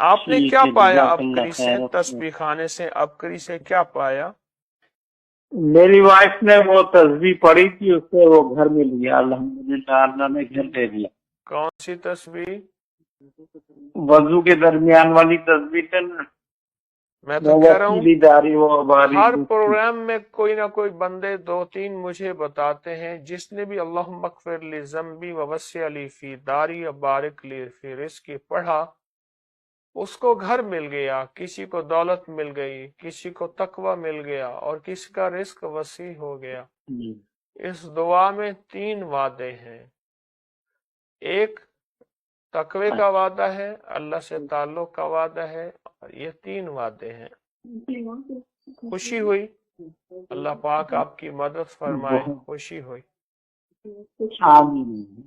आपने ठीक क्या है, पाया जज़ाकल्लाह अबकरी से, खैर। तस्बीह खाने से अबकरी से क्या पाया? मेरी वाइफ ने वो तस्बीह पढ़ी थी, उससे वो घर मिल गया, अल्हम्दुलिल्लाह अल्लाह ने घर दे दिया। कौन सी तस्बीह? वजू के दरमियान वाली तस्बीह है ना, मैं तो कह रहा हूँ वकीली दारी वो बारी हर दुखी। प्रोग्राम में कोई ना कोई बंदे दो तीन मुझे बताते हैं जिसने भी अल्लाहुम्मा अग़फ़िर ली ज़ंबी व वस्सिअ ली फ़ी दारी व बारिक ली फ़ी रिज़्क़ी पढ़ा, उसको घर मिल गया, किसी को दौलत मिल गई, किसी को तकवा मिल गया और किसी का रिस्क वसी हो गया। इस दुआ में तीन वादे हैं। एक तकवे का वादा है, अल्लाह से ताल्लुक का वादा है, और ये तीन वादे हैं। खुशी हुई, अल्लाह पाक आपकी मदद फरमाए, बहुत खुशी हुई। आमीन।